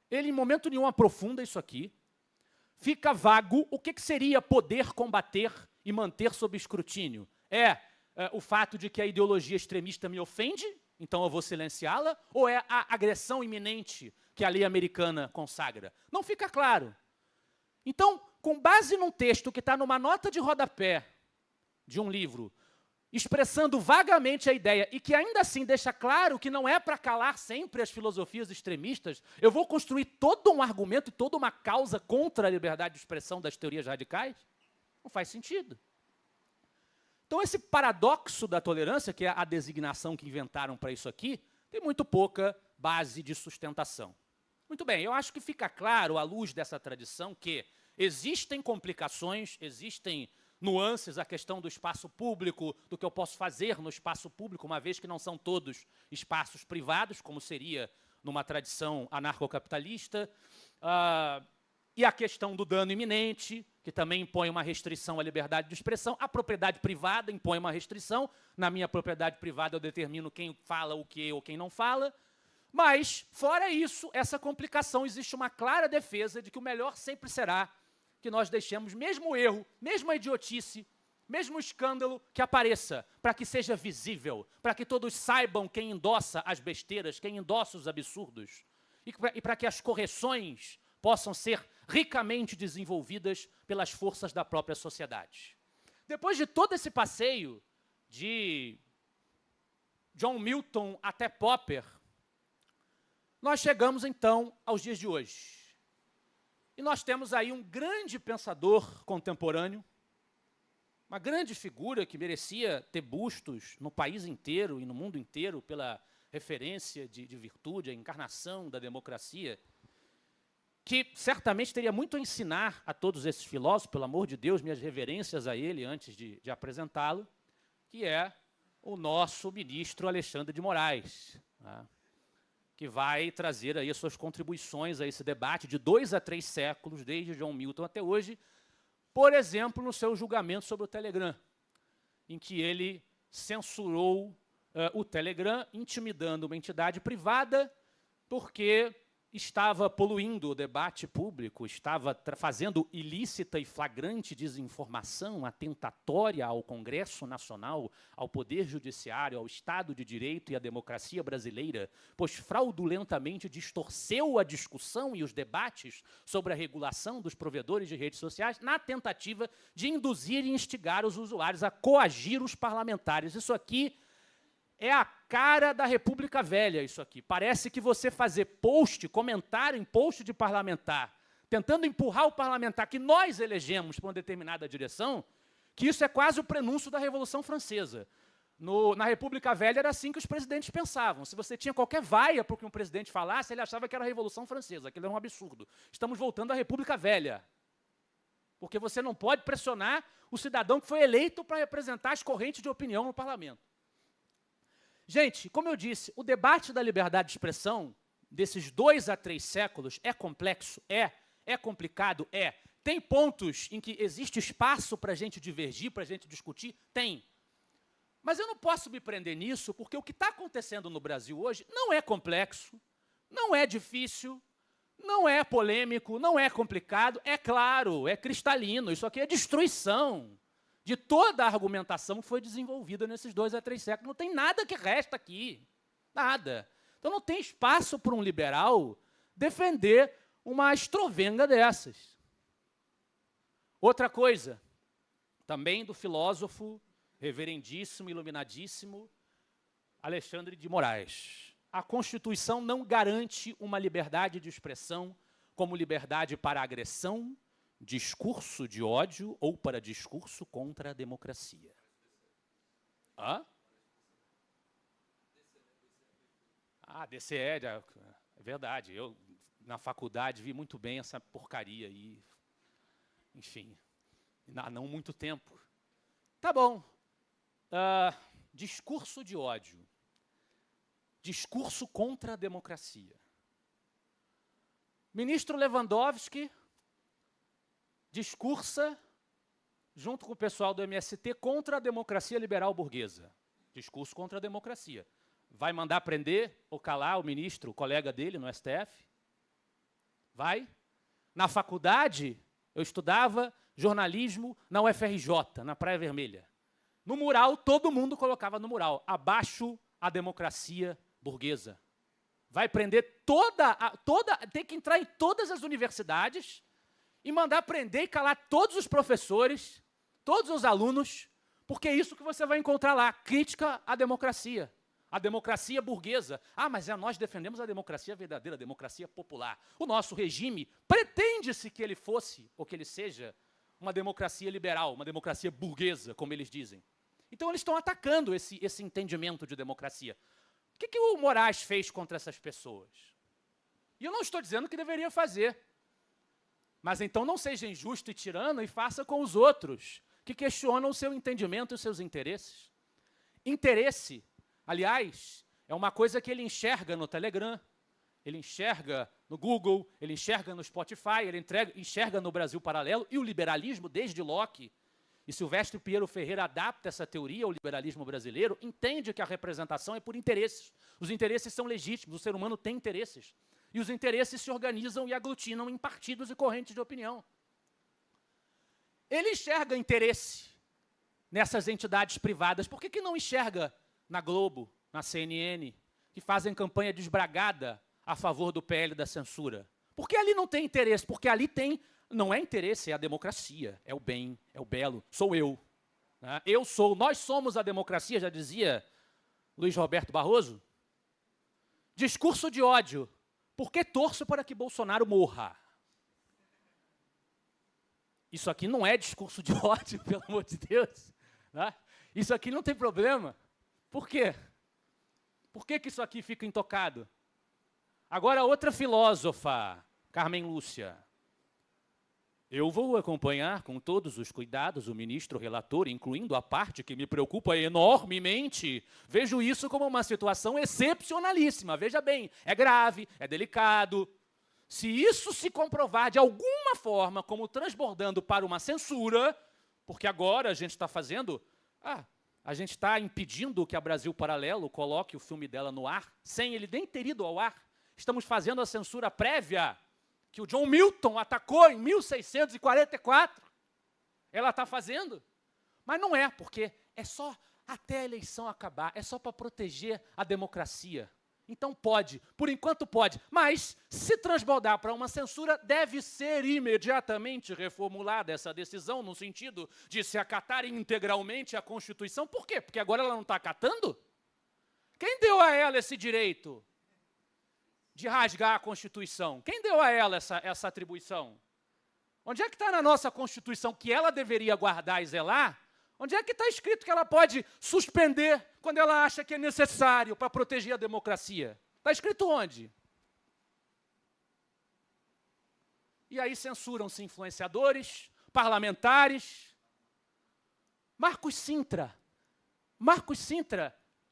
Ele, em momento nenhum, aprofunda isso aqui. Fica vago o que seria poder combater e manter sob escrutínio. O fato de que a ideologia extremista me ofende? então eu vou silenciá-la? Ou é a agressão iminente que a lei americana consagra? Não fica claro. Então, com base num texto que está numa nota de rodapé de um livro, expressando vagamente a ideia e que ainda assim deixa claro que não é para calar sempre as filosofias extremistas, eu vou construir todo um argumento e toda uma causa contra a liberdade de expressão das teorias radicais? Não faz sentido. Então, esse paradoxo da tolerância, que é a designação que inventaram para isso aqui, tem muito pouca base de sustentação. Muito bem, eu acho que fica claro, à luz dessa tradição, que existem complicações, existem nuances, a questão do espaço público, do que eu posso fazer no espaço público, uma vez que não são todos espaços privados, como seria numa tradição anarcocapitalista, e a questão do dano iminente, que também impõe uma restrição à liberdade de expressão. A propriedade privada impõe uma restrição. Na minha propriedade privada eu determino quem fala o que ou quem não fala. Mas, fora isso, essa complicação, existe uma clara defesa de que o melhor sempre será que nós deixemos, mesmo o erro, mesmo a idiotice, mesmo o escândalo que apareça, para que seja visível, para que todos saibam quem endossa as besteiras, quem endossa os absurdos, e para que as correções possam ser ricamente desenvolvidas pelas forças da própria sociedade. Depois de todo esse passeio, de John Milton até Popper, nós chegamos, então, aos dias de hoje. E nós temos aí um grande pensador contemporâneo, uma grande figura que merecia ter bustos no país inteiro e no mundo inteiro pela referência de virtude, a encarnação da democracia, que certamente teria muito a ensinar a todos esses filósofos, pelo amor de Deus, minhas reverências a ele antes de apresentá-lo, que é o nosso ministro Alexandre de Moraes, né, que vai trazer aí as suas contribuições a esse debate de 2 a 3 séculos, desde John Milton até hoje, por exemplo, no seu julgamento sobre o Telegram, em que ele censurou o Telegram, intimidando uma entidade privada, porque estava poluindo o debate público, estava fazendo ilícita e flagrante desinformação atentatória ao Congresso Nacional, ao Poder Judiciário, ao Estado de Direito e à democracia brasileira, pois fraudulentamente distorceu a discussão e os debates sobre a regulação dos provedores de redes sociais na tentativa de induzir e instigar os usuários a coagir os parlamentares. Isso aqui é a cara da República Velha, isso aqui. Parece que você fazer post, comentário em post de parlamentar, tentando empurrar o parlamentar que nós elegemos para uma determinada direção, que isso é quase o prenúncio da Revolução Francesa. Na República Velha era assim que os presidentes pensavam. Se você tinha qualquer vaia para o que um presidente falasse, ele achava que era a Revolução Francesa. Aquilo era um absurdo. Estamos voltando à República Velha. Porque você não pode pressionar o cidadão que foi eleito para representar as correntes de opinião no parlamento. Gente, como eu disse, o debate da liberdade de expressão desses 2 a 3 séculos é complexo, é complicado, Tem pontos em que existe espaço para a gente divergir, para a gente discutir? Tem. Mas eu não posso me prender nisso, porque o que está acontecendo no Brasil hoje não é complexo, não é difícil, não é polêmico, não é complicado, é claro, é cristalino, isso aqui é destruição de toda a argumentação que foi desenvolvida nesses 2 a 3 séculos. Não tem nada que resta aqui. Nada. Então não tem espaço para um liberal defender uma estrovenga dessas. Outra coisa, também do filósofo reverendíssimo, iluminadíssimo, Alexandre de Moraes. A Constituição não garante uma liberdade de expressão como liberdade para agressão, discurso de ódio ou para discurso contra a democracia. Hã? DCE, é verdade. Eu, na faculdade, vi muito bem essa porcaria aí. Enfim, há não muito tempo. Tá bom. Discurso de ódio. Discurso contra a democracia. Ministro Lewandowski discursa, junto com o pessoal do MST, contra a democracia liberal burguesa. Discurso contra a democracia. Vai mandar prender ou calar o ministro, o colega dele no STF? Vai. Na faculdade, eu estudava jornalismo na UFRJ, na Praia Vermelha. No mural, todo mundo colocava no mural, abaixo a democracia burguesa. Vai prender tem que entrar em todas as universidades e mandar prender e calar todos os professores, todos os alunos, porque é isso que você vai encontrar lá, crítica à democracia. A democracia burguesa. Ah, mas nós defendemos a democracia verdadeira, a democracia popular. O nosso regime pretende-se que ele fosse, ou que ele seja, uma democracia liberal, uma democracia burguesa, como eles dizem. Então, eles estão atacando esse entendimento de democracia. O que o Moraes fez contra essas pessoas? E eu não estou dizendo que deveria fazer. Mas então não seja injusto e tirano e faça com os outros, que questionam o seu entendimento e os seus interesses. Interesse, aliás, é uma coisa que ele enxerga no Telegram, ele enxerga no Google, ele enxerga no Spotify, ele enxerga no Brasil Paralelo, e o liberalismo, desde Locke, e Silvestre Pinheiro Ferreira adapta essa teoria ao liberalismo brasileiro, entende que a representação é por interesses. Os interesses são legítimos, o ser humano tem interesses. E os interesses se organizam e aglutinam em partidos e correntes de opinião. Ele enxerga interesse nessas entidades privadas. Por que não enxerga na Globo, na CNN, que fazem campanha desbragada a favor do PL da censura? Porque ali não tem interesse, porque ali não é interesse, é a democracia, é o bem, é o belo, sou eu. Né? Nós somos a democracia, já dizia Luiz Roberto Barroso. Discurso de ódio, porque torço para que Bolsonaro morra. Isso aqui não é discurso de ódio, pelo amor de Deus. Né? Isso aqui não tem problema. Por quê? Por que isso aqui fica intocado? Agora, outra filósofa, Carmen Lúcia. Eu vou acompanhar com todos os cuidados o ministro relator, incluindo a parte que me preocupa enormemente. Vejo isso como uma situação excepcionalíssima. Veja bem, é grave, é delicado. Se isso se comprovar de alguma forma como transbordando para uma censura, porque agora a gente está fazendo... a gente está impedindo que a Brasil Paralelo coloque o filme dela no ar, sem ele nem ter ido ao ar. Estamos fazendo a censura prévia que o John Milton atacou em 1644. Ela está fazendo. Mas não é, porque é só até a eleição acabar, é só para proteger a democracia. Então pode, por enquanto pode, mas se transbordar para uma censura, deve ser imediatamente reformulada essa decisão, no sentido de se acatar integralmente a Constituição. Por quê? Porque agora ela não está acatando? Quem deu a ela esse direito de rasgar a Constituição? Quem deu a ela essa atribuição? Onde é que está na nossa Constituição que ela deveria guardar e zelar? Onde é que está escrito que ela pode suspender quando ela acha que é necessário para proteger a democracia? Está escrito onde? E aí censuram-se influenciadores, parlamentares. Marcos Sintra,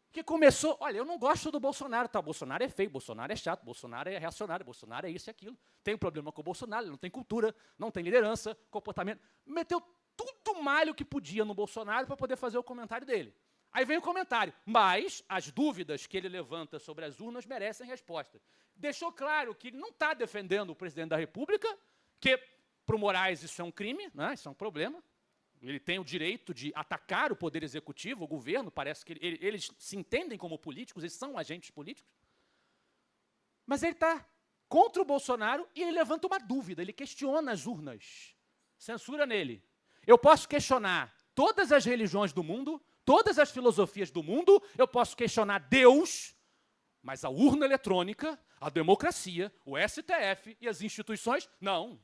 que começou... Olha, eu não gosto do Bolsonaro, tá? Bolsonaro é feio, Bolsonaro é chato, Bolsonaro é reacionário, Bolsonaro é isso e aquilo. Tem um problema com o Bolsonaro, ele não tem cultura, não tem liderança, comportamento. Meteu tudo malho que podia no Bolsonaro para poder fazer o comentário dele. Aí vem o comentário, mas as dúvidas que ele levanta sobre as urnas merecem resposta. Deixou claro que ele não está defendendo o presidente da República, que para o Moraes isso é um crime, né? Isso é um problema. Ele tem o direito de atacar o poder executivo, o governo, parece que eles se entendem como políticos, eles são agentes políticos. Mas ele está contra o Bolsonaro e ele levanta uma dúvida, ele questiona as urnas, censura nele. Eu posso questionar todas as religiões do mundo, todas as filosofias do mundo, eu posso questionar Deus, mas a urna eletrônica, a democracia, o STF e as instituições, não.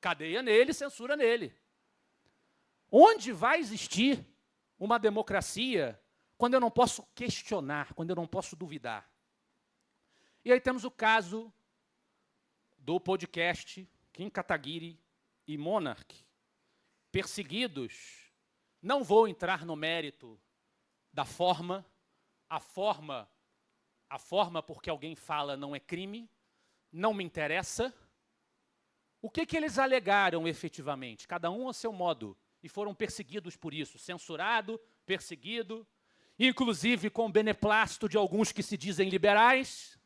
Cadeia nele, censura nele. Onde vai existir uma democracia quando eu não posso questionar, quando eu não posso duvidar? E aí temos o caso do podcast Kim Kataguiri e Monark, perseguidos. Não vou entrar no mérito da forma, a forma porque alguém fala não é crime, não me interessa. O que eles alegaram efetivamente? Cada um a seu modo. E foram perseguidos por isso, censurado, perseguido, inclusive com beneplácito de alguns que se dizem liberais.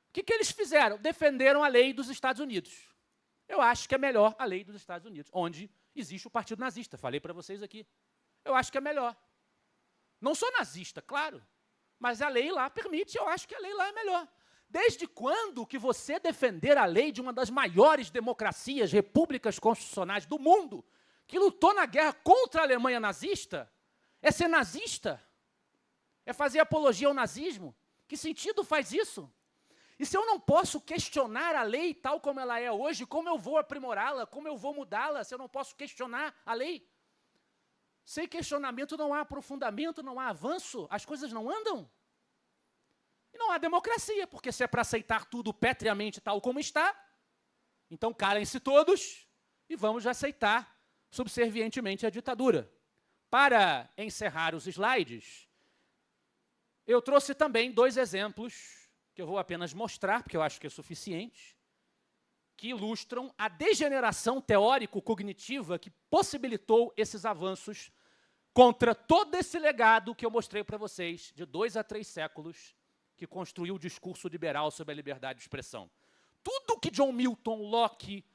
O que eles fizeram? Defenderam a lei dos Estados Unidos. Eu acho que é melhor a lei dos Estados Unidos, onde existe o Partido Nazista. Falei para vocês aqui. Eu acho que é melhor. Não sou nazista, claro. Mas a lei lá permite, eu acho que a lei lá é melhor. Desde quando que você defender a lei de uma das maiores democracias, repúblicas constitucionais do mundo, que lutou na guerra contra a Alemanha nazista, é ser nazista? É fazer apologia ao nazismo? Que sentido faz isso? E se eu não posso questionar a lei tal como ela é hoje, como eu vou aprimorá-la, como eu vou mudá-la, se eu não posso questionar a lei? Sem questionamento não há aprofundamento, não há avanço, as coisas não andam. E não há democracia, porque se é para aceitar tudo petriamente tal como está, então calem-se todos e vamos aceitar subservientemente a ditadura. Para encerrar os slides, eu trouxe também 2 exemplos, que eu vou apenas mostrar, porque eu acho que é suficiente, que ilustram a degeneração teórico-cognitiva que possibilitou esses avanços contra todo esse legado que eu mostrei para vocês, de 2 a 3 séculos, que construiu o discurso liberal sobre a liberdade de expressão. Tudo que John Milton, Locke,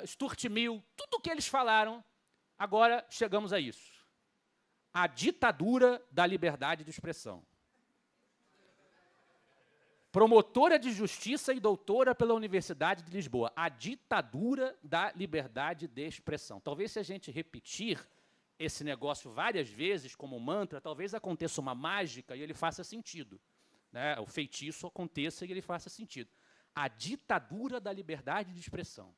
Stuart Mill, tudo que eles falaram, agora chegamos a isso. A ditadura da liberdade de expressão. Promotora de justiça e doutora pela Universidade de Lisboa. A ditadura da liberdade de expressão. Talvez se a gente repetir esse negócio várias vezes como mantra, talvez aconteça uma mágica e ele faça sentido. Né? O feitiço aconteça e ele faça sentido. A ditadura da liberdade de expressão.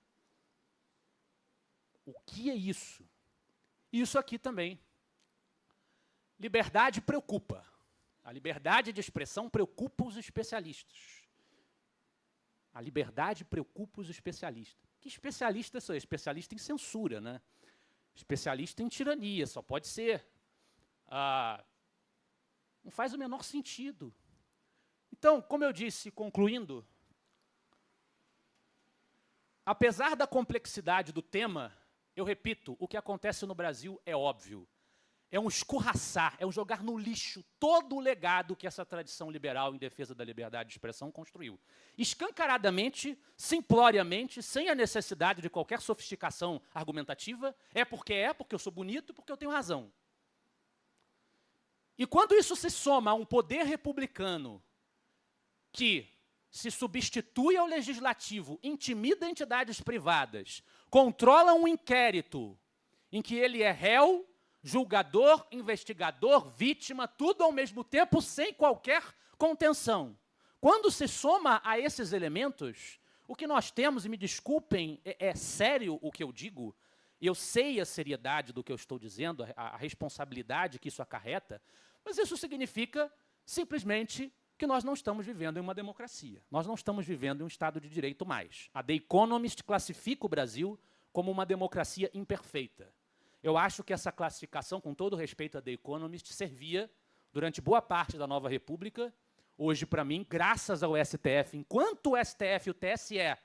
O que é isso? Isso aqui também. Liberdade preocupa. A liberdade de expressão preocupa os especialistas. A liberdade preocupa os especialistas. Que especialistas são? Especialista em censura, né? Especialista em tirania, só pode ser. Não faz o menor sentido. Então, como eu disse, concluindo, apesar da complexidade do tema, eu repito, o que acontece no Brasil é óbvio. É um escorraçar, é um jogar no lixo todo o legado que essa tradição liberal em defesa da liberdade de expressão construiu. Escancaradamente, simploriamente, sem a necessidade de qualquer sofisticação argumentativa, é porque eu sou bonito, porque eu tenho razão. E quando isso se soma a um poder republicano que se substitui ao legislativo, intimida entidades privadas, controla um inquérito em que ele é réu, julgador, investigador, vítima, tudo ao mesmo tempo, sem qualquer contenção. Quando se soma a esses elementos, o que nós temos, e me desculpem, é sério o que eu digo, e eu sei a seriedade do que eu estou dizendo, a responsabilidade que isso acarreta, mas isso significa simplesmente que nós não estamos vivendo em uma democracia. Nós não estamos vivendo em um Estado de Direito mais. A The Economist classifica o Brasil como uma democracia imperfeita. Eu acho que essa classificação, com todo respeito a The Economist, servia durante boa parte da nova república. Hoje, para mim, graças ao STF, enquanto o STF e o TSE,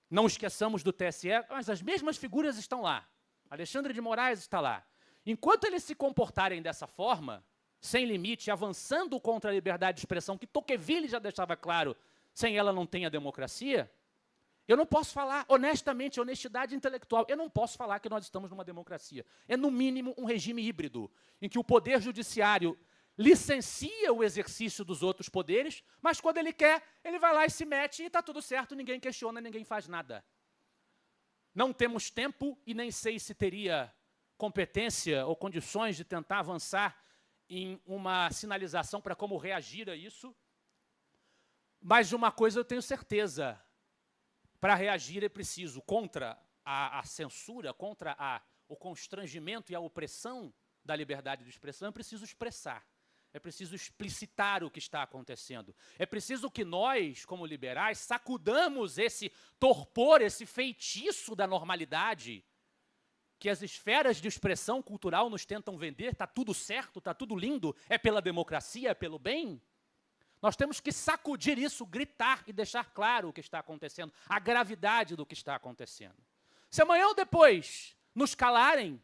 não esqueçamos do TSE, mas as mesmas figuras estão lá. Alexandre de Moraes está lá. Enquanto eles se comportarem dessa forma, sem limite, avançando contra a liberdade de expressão, que Tocqueville já deixava claro, sem ela não tem a democracia, eu não posso falar, honestamente, honestidade intelectual, eu não posso falar que nós estamos numa democracia. É, no mínimo, um regime híbrido, em que o poder judiciário licencia o exercício dos outros poderes, mas quando ele quer, ele vai lá e se mete e está tudo certo, ninguém questiona, ninguém faz nada. Não temos tempo e nem sei se teria competência ou condições de tentar avançar em uma sinalização para como reagir a isso, mas de uma coisa eu tenho certeza: para reagir é preciso, contra a censura, contra o constrangimento e a opressão da liberdade de expressão, é preciso expressar, é preciso explicitar o que está acontecendo. É preciso que nós, como liberais, sacudamos esse torpor, esse feitiço da normalidade, que as esferas de expressão cultural nos tentam vender, está tudo certo, está tudo lindo, é pela democracia, é pelo bem. Nós temos que sacudir isso, gritar e deixar claro o que está acontecendo, a gravidade do que está acontecendo. Se amanhã ou depois nos calarem,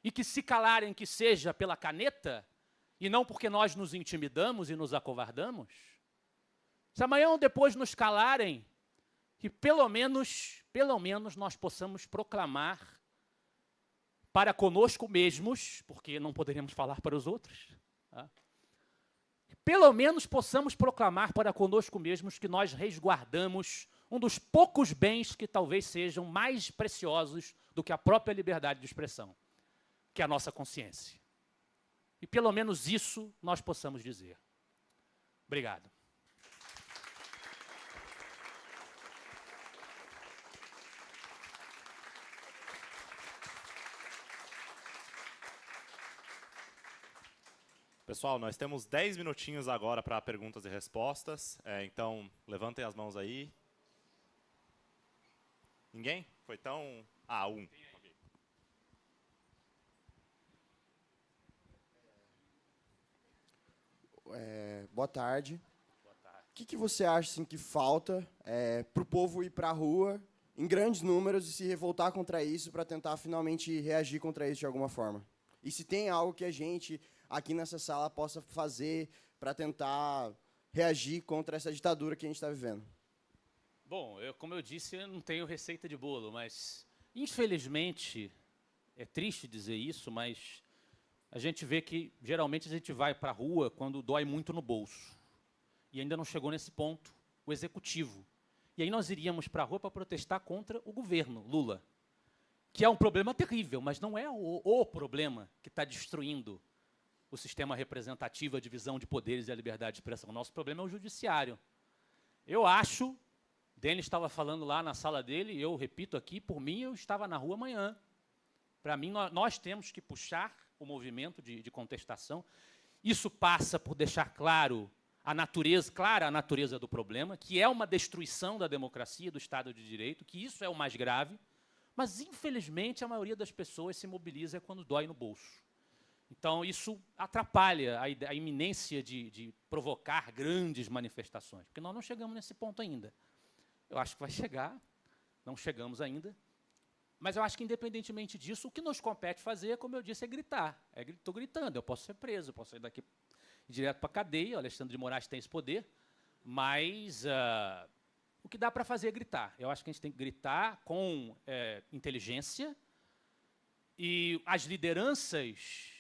e que se calarem que seja pela caneta, e não porque nós nos intimidamos e nos acovardamos, se amanhã ou depois nos calarem, que pelo menos nós possamos proclamar para conosco mesmos, porque não poderemos falar para os outros, tá? pelo menos possamos proclamar para conosco mesmos que nós resguardamos um dos poucos bens que talvez sejam mais preciosos do que a própria liberdade de expressão, que é a nossa consciência. E pelo menos isso nós possamos dizer. Obrigado. Pessoal, nós temos 10 minutinhos agora para perguntas e respostas. Então, levantem as mãos aí. Ninguém? Foi tão... Ah, um. Boa tarde. O que você acha assim, que falta para o povo ir para a rua em grandes números e se revoltar contra isso para tentar finalmente reagir contra isso de alguma forma? E se tem algo que a gente aqui nessa sala possa fazer para tentar reagir contra essa ditadura que a gente está vivendo? Bom, como eu disse, eu não tenho receita de bolo, mas, infelizmente, é triste dizer isso, mas a gente vê que, geralmente, a gente vai para a rua quando dói muito no bolso. E ainda não chegou nesse ponto o executivo. E aí nós iríamos para a rua para protestar contra o governo, Lula, que é um problema terrível, mas não é o problema que está destruindo o sistema representativo, a divisão de poderes e a liberdade de expressão. O nosso problema é o judiciário. Eu acho, Denis estava falando lá na sala dele, e eu repito aqui, por mim, eu estava na rua amanhã. Para mim, nós temos que puxar o movimento de contestação. Isso passa por deixar clara a natureza do problema, que é uma destruição da democracia, do Estado de Direito, que isso é o mais grave, mas, infelizmente, a maioria das pessoas se mobiliza quando dói no bolso. Então, isso atrapalha a iminência de provocar grandes manifestações, porque nós não chegamos nesse ponto ainda. Eu acho que vai chegar, não chegamos ainda, mas eu acho que, independentemente disso, o que nos compete fazer, como eu disse, é gritar. Estou gritando, eu posso ser preso, eu posso ir daqui direto para a cadeia, o Alexandre de Moraes tem esse poder, mas o que dá para fazer é gritar. Eu acho que a gente tem que gritar com inteligência, e as lideranças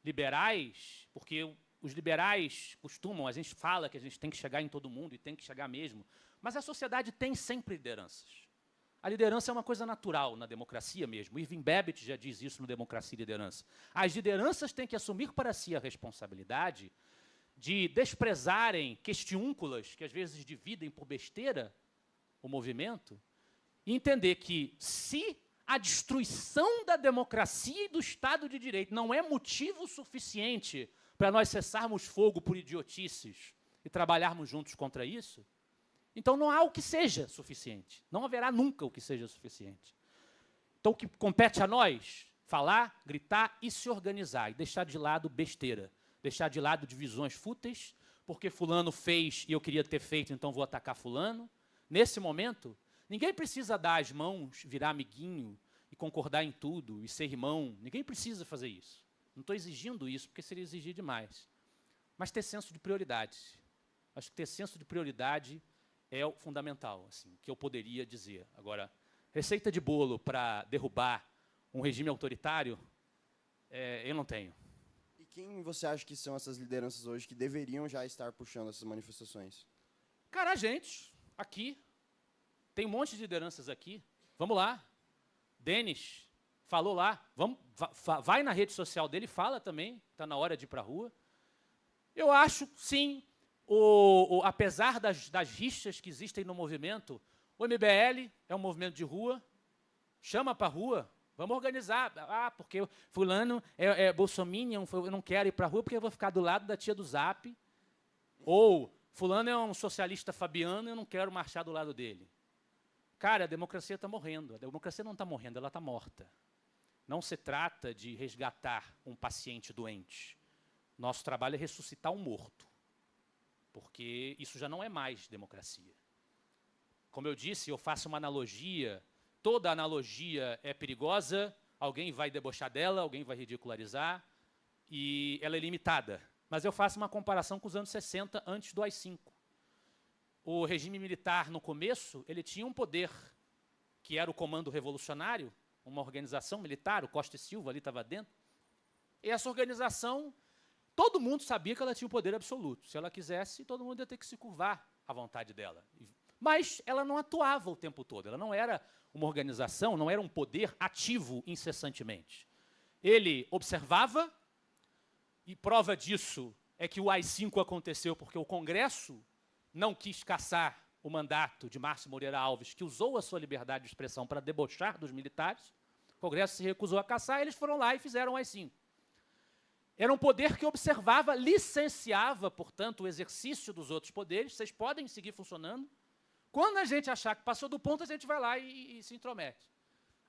liberais, porque os liberais costumam, a gente fala que a gente tem que chegar em todo mundo, e tem que chegar mesmo, mas a sociedade tem sempre lideranças. A liderança é uma coisa natural na democracia mesmo. Irving Babbitt já diz isso no Democracia e Liderança. As lideranças têm que assumir para si a responsabilidade de desprezarem questiúnculas que às vezes dividem por besteira o movimento e entender que, se a destruição da democracia e do Estado de Direito não é motivo suficiente para nós cessarmos fogo por idiotices e trabalharmos juntos contra isso, então não há o que seja suficiente. Não haverá nunca o que seja suficiente. Então o que compete a nós? Falar, gritar e se organizar. E deixar de lado besteira. Deixar de lado divisões fúteis, porque fulano fez e eu queria ter feito, então vou atacar fulano. Nesse momento, ninguém precisa dar as mãos, virar amiguinho e concordar em tudo e ser irmão. Ninguém precisa fazer isso. Não estou exigindo isso, porque seria exigir demais. Mas ter senso de prioridade. Acho que ter senso de prioridade é o fundamental, assim, que eu poderia dizer. Agora, receita de bolo para derrubar um regime autoritário, eu não tenho. E quem você acha que são essas lideranças hoje que deveriam já estar puxando essas manifestações? Cara, a gente, aqui, tem um monte de lideranças aqui. Vamos lá. Denis falou lá. Vai na rede social dele, fala também. Está na hora de ir para a rua. Eu acho, sim, apesar das rixas que existem no movimento, o MBL é um movimento de rua. Chama para a rua. Vamos organizar. Ah, porque fulano é bolsominion, eu não quero ir para a rua porque eu vou ficar do lado da tia do Zap. Ou fulano é um socialista fabiano, eu não quero marchar do lado dele. Cara, a democracia está morrendo. A democracia não está morrendo, ela está morta. Não se trata de resgatar um paciente doente. Nosso trabalho é ressuscitar um morto. Porque isso já não é mais democracia. Como eu disse, eu faço uma analogia. Toda analogia é perigosa, alguém vai debochar dela, alguém vai ridicularizar, e ela é limitada. Mas eu faço uma comparação com os anos 60, antes do AI-5. O regime militar, no começo, ele tinha um poder, que era o Comando Revolucionário, uma organização militar, o Costa e Silva ali estava dentro, e essa organização todo mundo sabia que ela tinha o poder absoluto. Se ela quisesse, todo mundo ia ter que se curvar à vontade dela. Mas ela não atuava o tempo todo. Ela não era uma organização, não era um poder ativo incessantemente. Ele observava, e prova disso é que o AI-5 aconteceu porque o Congresso não quis caçar o mandato de Márcio Moreira Alves, que usou a sua liberdade de expressão para debochar dos militares. O Congresso se recusou a caçar, eles foram lá e fizeram o AI-5. Era um poder que observava, licenciava, portanto, o exercício dos outros poderes. Vocês podem seguir funcionando. Quando a gente achar que passou do ponto, a gente vai lá e se intromete.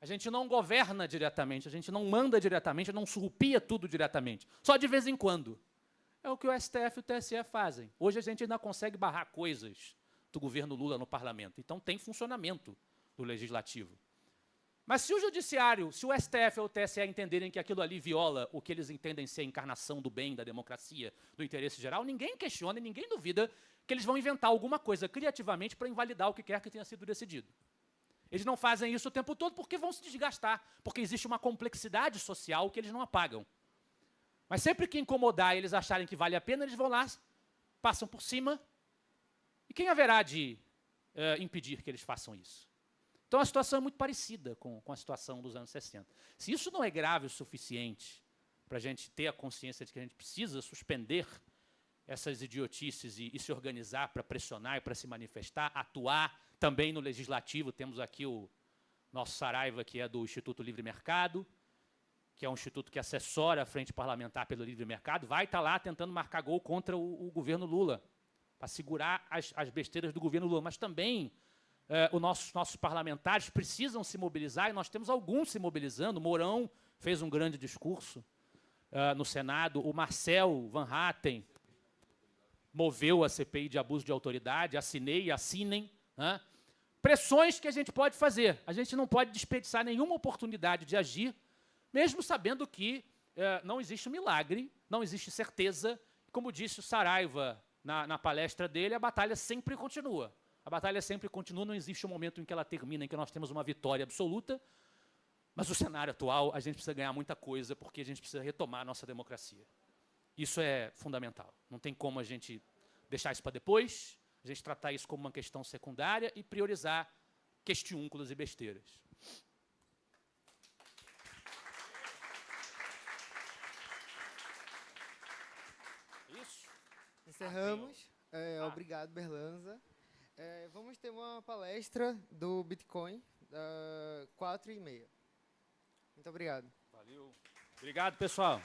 A gente não governa diretamente, a gente não manda diretamente, não surrupia tudo diretamente. Só de vez em quando. É o que o STF e o TSE fazem. Hoje a gente ainda consegue barrar coisas do governo Lula no parlamento. Então tem funcionamento do legislativo. Mas se o judiciário, se o STF ou o TSE entenderem que aquilo ali viola o que eles entendem ser a encarnação do bem, da democracia, do interesse geral, ninguém questiona e ninguém duvida que eles vão inventar alguma coisa criativamente para invalidar o que quer que tenha sido decidido. Eles não fazem isso o tempo todo porque vão se desgastar, porque existe uma complexidade social que eles não apagam. Mas sempre que incomodar e eles acharem que vale a pena, eles vão lá, passam por cima. E quem haverá de impedir que eles façam isso? Então, a situação é muito parecida com a situação dos anos 60. Se isso não é grave o suficiente para a gente ter a consciência de que a gente precisa suspender essas idiotices e se organizar para pressionar e para se manifestar, atuar também no legislativo, temos aqui o nosso Saraiva, que é do Instituto Livre Mercado, que é um instituto que assessora a Frente Parlamentar pelo Livre Mercado, vai estar lá tentando marcar gol contra o governo Lula, para segurar as besteiras do governo Lula. Mas também os nossos parlamentares precisam se mobilizar, e nós temos alguns se mobilizando. Mourão fez um grande discurso no Senado, o Marcel Van Hatten moveu a CPI de abuso de autoridade, assinem. Pressões que a gente pode fazer. A gente não pode desperdiçar nenhuma oportunidade de agir, mesmo sabendo que não existe milagre, não existe certeza. Como disse o Saraiva na palestra dele, a batalha sempre continua. A batalha sempre continua, não existe um momento em que ela termina, em que nós temos uma vitória absoluta, mas o cenário atual, a gente precisa ganhar muita coisa, porque a gente precisa retomar a nossa democracia. Isso é fundamental. Não tem como a gente deixar isso para depois, a gente tratar isso como uma questão secundária e priorizar questiúnculos e besteiras. Isso. Encerramos. Obrigado, Berlanza. Vamos ter uma palestra do Bitcoin, 4h30. Muito obrigado. Valeu. Obrigado, pessoal.